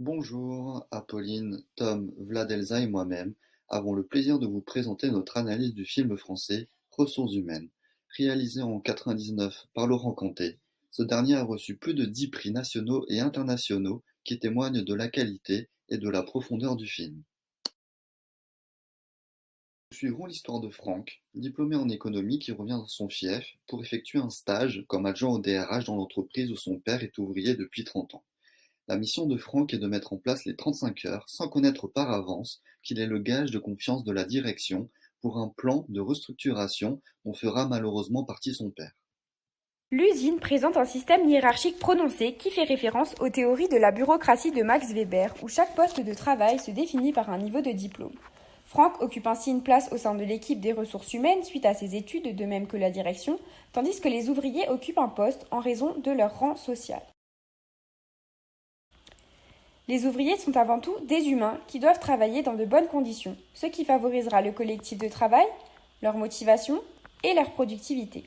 Bonjour, Apolline, Tom, Vlad Elsa et moi-même avons le plaisir de vous présenter notre analyse du film français Ressources humaines, réalisé en 99 par Laurent Cantet. Ce dernier a reçu plus de 10 prix nationaux et internationaux qui témoignent de la qualité et de la profondeur du film. Nous suivrons l'histoire de Franck, diplômé en économie qui revient dans son fief pour effectuer un stage comme adjoint au DRH dans l'entreprise où son père est ouvrier depuis 30 ans. La mission de Franck est de mettre en place les 35 heures sans connaître par avance qu'il est le gage de confiance de la direction pour un plan de restructuration dont fera malheureusement partie son père. L'usine présente un système hiérarchique prononcé qui fait référence aux théories de la bureaucratie de Max Weber, où chaque poste de travail se définit par un niveau de diplôme. Franck occupe ainsi une place au sein de l'équipe des ressources humaines suite à ses études, de même que la direction, tandis que les ouvriers occupent un poste en raison de leur rang social. Les ouvriers sont avant tout des humains qui doivent travailler dans de bonnes conditions, ce qui favorisera le collectif de travail, leur motivation et leur productivité.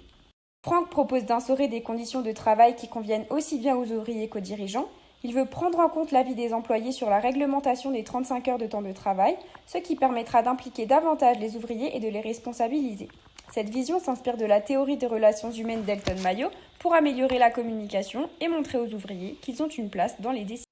Franck propose d'instaurer des conditions de travail qui conviennent aussi bien aux ouvriers qu'aux dirigeants. Il veut prendre en compte l'avis des employés sur la réglementation des 35 heures de temps de travail, ce qui permettra d'impliquer davantage les ouvriers et de les responsabiliser. Cette vision s'inspire de la théorie des relations humaines d'Elton Mayo pour améliorer la communication et montrer aux ouvriers qu'ils ont une place dans les décisions.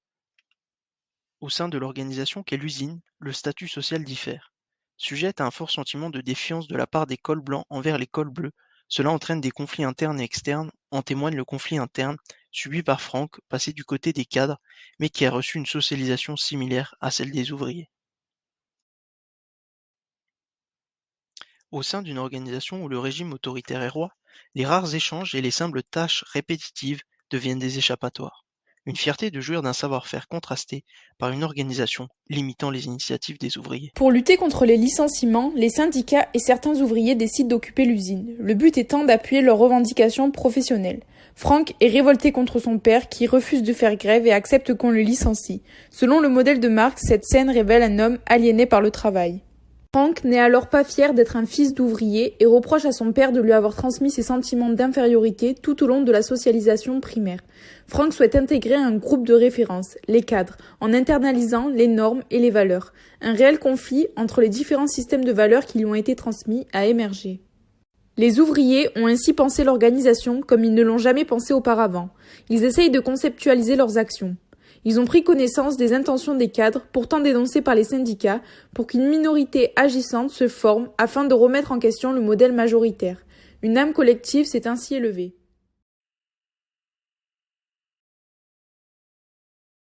Au sein de l'organisation qu'est l'usine, le statut social diffère. Sujette à un fort sentiment de défiance de la part des cols blancs envers les cols bleus, cela entraîne des conflits internes et externes, en témoigne le conflit interne subi par Franck, passé du côté des cadres, mais qui a reçu une socialisation similaire à celle des ouvriers. Au sein d'une organisation où le régime autoritaire est roi, les rares échanges et les simples tâches répétitives deviennent des échappatoires. Une fierté de jouir d'un savoir-faire contrasté par une organisation limitant les initiatives des ouvriers. Pour lutter contre les licenciements, les syndicats et certains ouvriers décident d'occuper l'usine, le but étant d'appuyer leurs revendications professionnelles. Franck est révolté contre son père qui refuse de faire grève et accepte qu'on le licencie. Selon le modèle de Marx, cette scène révèle un homme aliéné par le travail. Franck n'est alors pas fier d'être un fils d'ouvrier et reproche à son père de lui avoir transmis ses sentiments d'infériorité tout au long de la socialisation primaire. Franck souhaite intégrer un groupe de référence, les cadres, en internalisant les normes et les valeurs. Un réel conflit entre les différents systèmes de valeurs qui lui ont été transmis a émergé. Les ouvriers ont ainsi pensé l'organisation comme ils ne l'ont jamais pensé auparavant. Ils essayent de conceptualiser leurs actions. Ils ont pris connaissance des intentions des cadres, pourtant dénoncées par les syndicats, pour qu'une minorité agissante se forme afin de remettre en question le modèle majoritaire. Une âme collective s'est ainsi élevée.